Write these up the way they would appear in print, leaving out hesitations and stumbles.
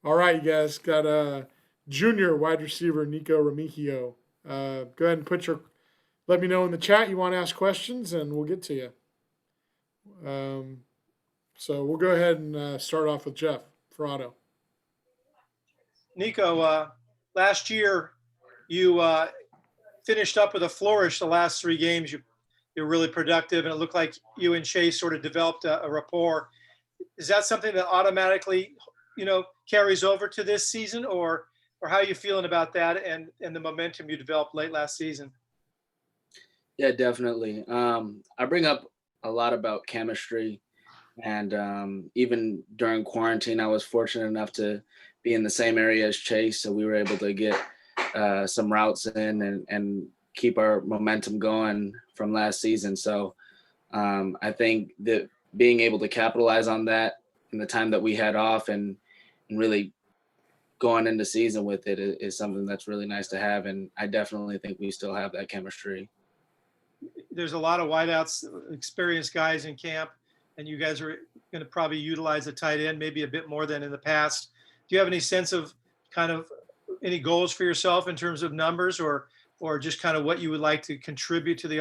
All right, you guys got a junior wide receiver Nikko Remigio. Go ahead and let me know in the chat you want to ask questions, and we'll get to you. Um, so we'll go ahead and start off with Jeff Ferrado. Nikko, last year you finished up with a flourish. The last three games you're really productive, and it looked like you and Chase sort of developed a rapport. Is that something that automatically, carries over to this season, or how are you feeling about that and the momentum you developed late last season? Yeah, definitely. I bring up a lot about chemistry, and even during quarantine, I was fortunate enough to be in the same area as Chase, so we were able to get some routes in and keep our momentum going from last season. So I think that being able to capitalize on that in the time that we had off and really going into season with it is something that's really nice to have. And I definitely think we still have that chemistry. There's a lot of wideouts, experienced guys in camp, and you guys are going to probably utilize a tight end maybe a bit more than in the past. Do you have any sense of kind of any goals for yourself in terms of numbers, or just kind of what you would like to contribute to the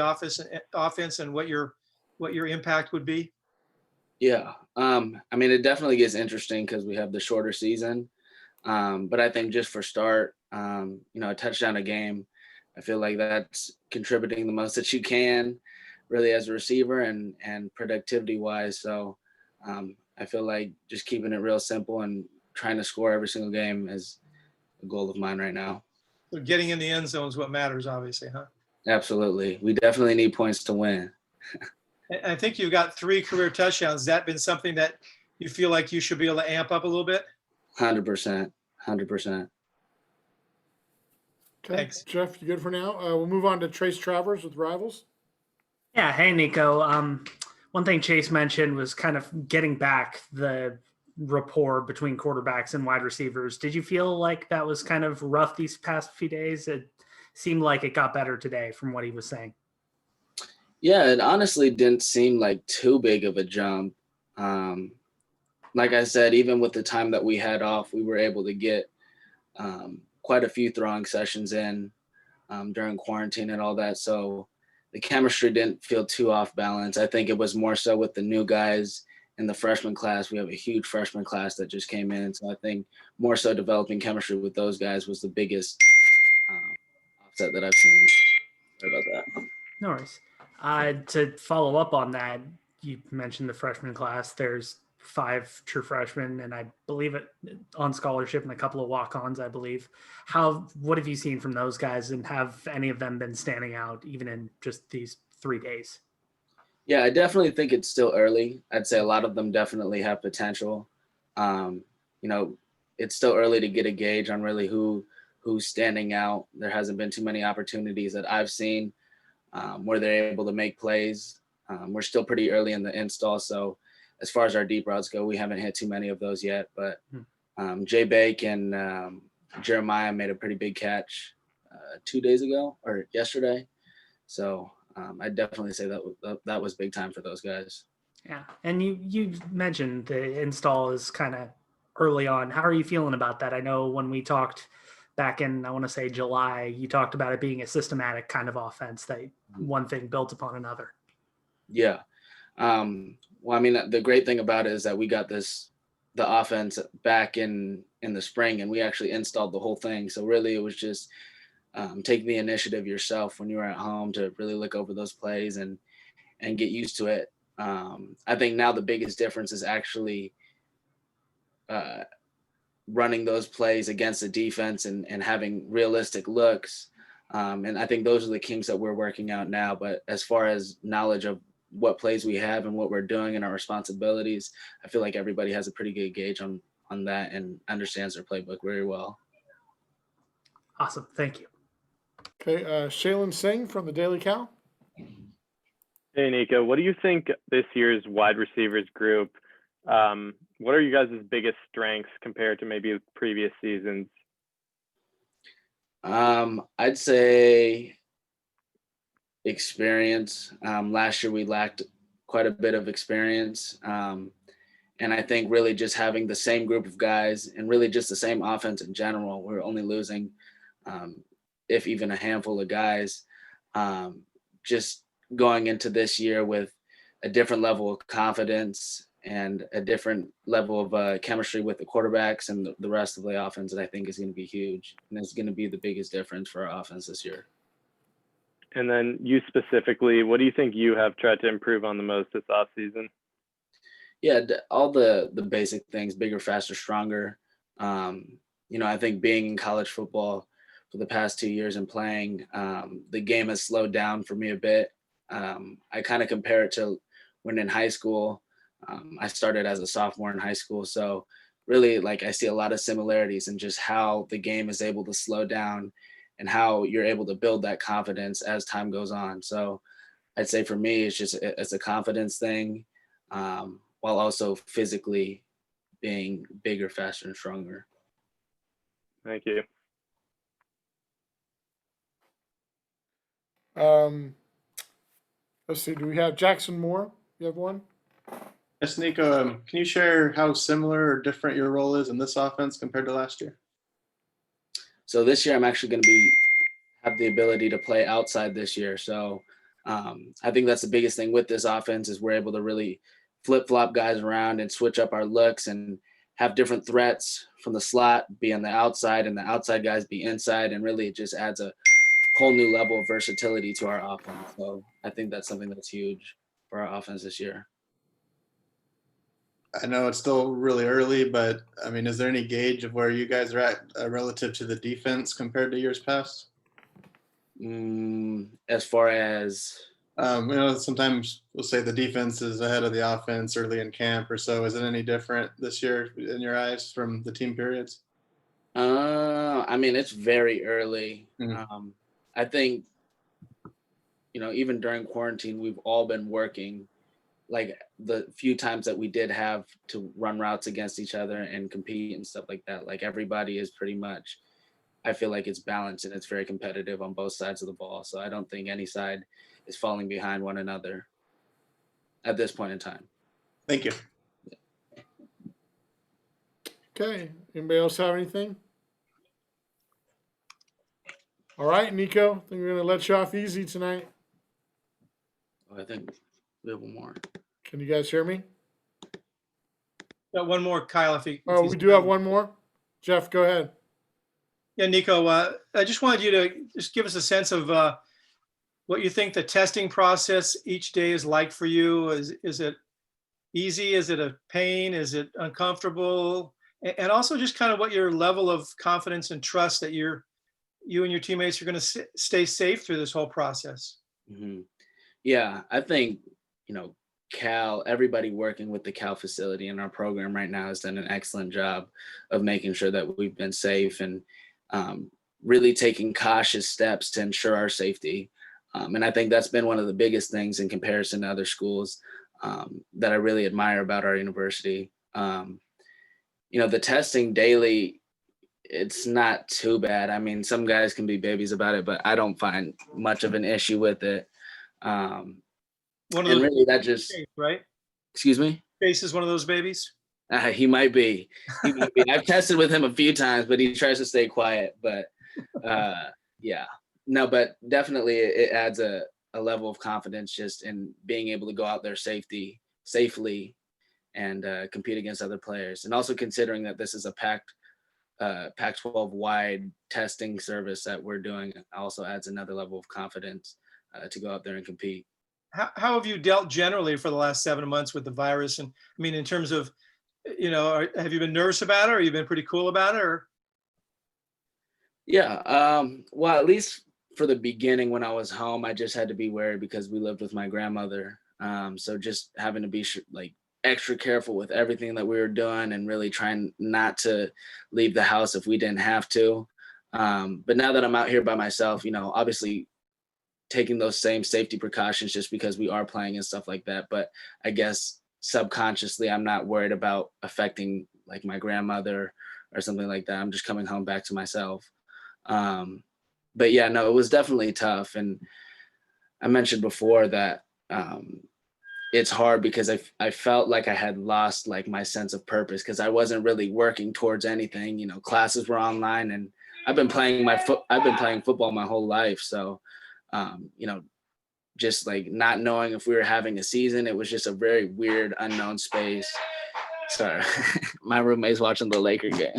offense and what your impact would be? Yeah. I mean, it definitely gets interesting because we have the shorter season. But I think just for start, a touchdown a game, I feel like that's contributing the most that you can really as a receiver and productivity wise. So I feel like just keeping it real simple and trying to score every single game is a goal of mine right now. So getting in the end zone is what matters, obviously, huh? Absolutely. We definitely need points to win. I think you've got 3 career touchdowns. Has that been something that you feel like you should be able to amp up a little bit? 100%. 100%. Okay, Thanks. Jeff, you good for now? We'll move on to Trace Travers with Rivals. Yeah, hey Nico. One thing Chase mentioned was kind of getting back the rapport between quarterbacks and wide receivers. Did you feel like that was kind of rough these past few days? It seemed like it got better today from what he was saying. Yeah, it honestly didn't seem like too big of a jump. Like I said, even with the time that we had off, we were able to get quite a few throwing sessions in during quarantine and all that. So the chemistry didn't feel too off balance. I think it was more so with the new guys in the freshman class. We have a huge freshman class that just came in. So I think more so developing chemistry with those guys was the biggest offset that I've seen. Sorry about that. No worries. To follow up on that, you mentioned the freshman class. There's 5 true freshmen, and I believe it on scholarship and a couple of walk-ons, I believe. What have you seen from those guys, and have any of them been standing out even in just these 3 days? Yeah, I definitely think it's still early. I'd say a lot of them definitely have potential. It's still early to get a gauge on really who's standing out. There hasn't been too many opportunities that I've seen where they're able to make plays. We're still pretty early in the install, so as far as our deep routes go, we haven't hit too many of those yet. But Jay Bake and Jeremiah made a pretty big catch 2 days ago or yesterday. So I definitely say that was big time for those guys. Yeah, and you mentioned the install is kind of early on. How are you feeling about that? I know when we talked back in, I want to say July, you talked about it being a systematic kind of offense that one thing built upon another. Yeah. Well, I mean, the great thing about it is that we got the offense back in the spring, and we actually installed the whole thing. So really it was just taking the initiative yourself when you were at home to really look over those plays and get used to it. I think now the biggest difference is actually running those plays against the defense and having realistic looks. And I think those are the kinks that we're working out now. But as far as knowledge of what plays we have and what we're doing and our responsibilities, I feel like everybody has a pretty good gauge on that and understands their playbook very well. Awesome. Thank you. Okay, Shaylin Singh from the Daily Cal. Hey, Nikko, what do you think this year's wide receivers group, what are you guys' biggest strengths compared to maybe previous seasons? I'd say experience. Last year we lacked quite a bit of experience. And I think really just having the same group of guys and really just the same offense in general, we're only losing, if even a handful of guys, just going into this year with a different level of confidence and a different level of chemistry with the quarterbacks and the rest of the offense that I think is going to be huge. And it's going to be the biggest difference for our offense this year. And then you specifically, what do you think you have tried to improve on the most this offseason? Yeah, all the basic things, bigger, faster, stronger. I think being in college football for the past 2 years and playing, the game has slowed down for me a bit. I kind of compare it to when in high school. I started as a sophomore in high school, so really I see a lot of similarities in just how the game is able to slow down and how you're able to build that confidence as time goes on. So I'd say for me, it's a confidence thing, while also physically being bigger, faster, and stronger. Thank you. Let's see. Do we have Jackson Moore? You have one? Yes, Nikko, can you share how similar or different your role is in this offense compared to last year? So this year I'm actually going to have the ability to play outside this year. So I think that's the biggest thing with this offense is we're able to really flip-flop guys around and switch up our looks and have different threats from the slot be on the outside and the outside guys be inside, and really it just adds a whole new level of versatility to our offense. So I think that's something that's huge for our offense this year. I know it's still really early, but I mean, is there any gauge of where you guys are at relative to the defense compared to years past? As far as sometimes we'll say the defense is ahead of the offense early in camp or so. Is it any different this year in your eyes from the team periods? I mean, it's very early. Mhm. I think, even during quarantine, we've all been working. Like the few times that we did have to run routes against each other and compete and stuff like that, like everybody is pretty much, I feel like it's balanced and it's very competitive on both sides of the ball. So I don't think any side is falling behind one another at this point in time. Thank you. Okay. Anybody else have anything? All right, Nikko. I think we're going to let you off easy tonight. I think we have one more. Can you guys hear me? Got one more, Kyle. If We do have one more. Jeff, go ahead. Yeah, Nikko, I just wanted you to just give us a sense of what you think the testing process each day is like for you. Is it easy? Is it a pain? Is it uncomfortable? And also just kind of what your level of confidence and trust that you and your teammates are going to stay safe through this whole process. Mm-hmm. Yeah, I think, Cal, everybody working with the Cal facility in our program right now has done an excellent job of making sure that we've been safe and really taking cautious steps to ensure our safety. And I think that's been one of the biggest things in comparison to other schools that I really admire about our university. The testing daily, it's not too bad. I mean, some guys can be babies about it, but I don't find much of an issue with it. One of those really that just babies, right? Excuse me? Chase is one of those babies. He might be. I've tested with him a few times, but he tries to stay quiet. But yeah, no, but definitely it adds a level of confidence just in being able to go out there safely and compete against other players. And also considering that this is a Pac-12 wide testing service that we're doing also adds another level of confidence to go out there and compete. How have you dealt generally for the last 7 months with the virus? And I mean, in terms of, have you been nervous about it, or you been pretty cool about it? Or yeah, well, at least for the beginning when I was home, I just had to be wary because we lived with my grandmother. So just having to be extra careful with everything that we were doing and really trying not to leave the house if we didn't have to. But now that I'm out here by myself, obviously taking those same safety precautions just because we are playing and stuff like that. But I guess subconsciously, I'm not worried about affecting like my grandmother or something like that. I'm just coming home back to myself. But yeah, no, it was definitely tough. And I mentioned before that it's hard because I felt like I had lost like my sense of purpose because I wasn't really working towards anything. You know, classes were online, and I've been playing football my whole life. So, you know, just like not knowing if we were having a season, it was just a very weird, unknown space. Sorry, my roommate's watching the Laker game.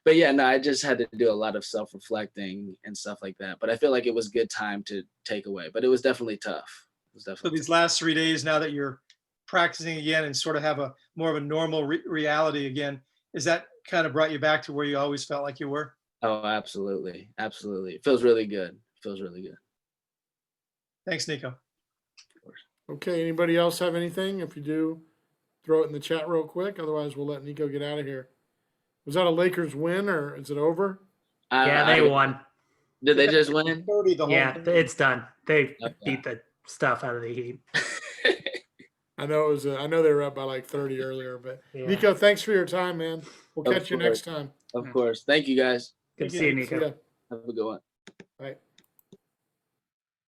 But yeah, no, I just had to do a lot of self-reflecting and stuff like that. But I feel like it was a good time to take away. But it was definitely tough. It was So definitely these last 3 days, now that you're practicing again and sort of have a more of a normal reality again, is that kind of brought you back to where you always felt like you were? Oh, absolutely. Absolutely. It feels really good. It feels really good. Thanks, Nikko. Okay, anybody else have anything? If you do, throw it in the chat real quick. Otherwise, we'll let Nikko get out of here. Was that a Lakers win or is it over? Yeah, they won. Did they just win? 30 the whole Yeah, thing. it's done. They Okay. beat the stuff out of the Heat. I know it was. I know they were up by like 30 earlier, but Yeah. Nico, thanks for your time, man. We'll Of catch you course. next time. Of course. Thank you guys. Good to Thank see you, See Nico. ya. Have a good one. Bye.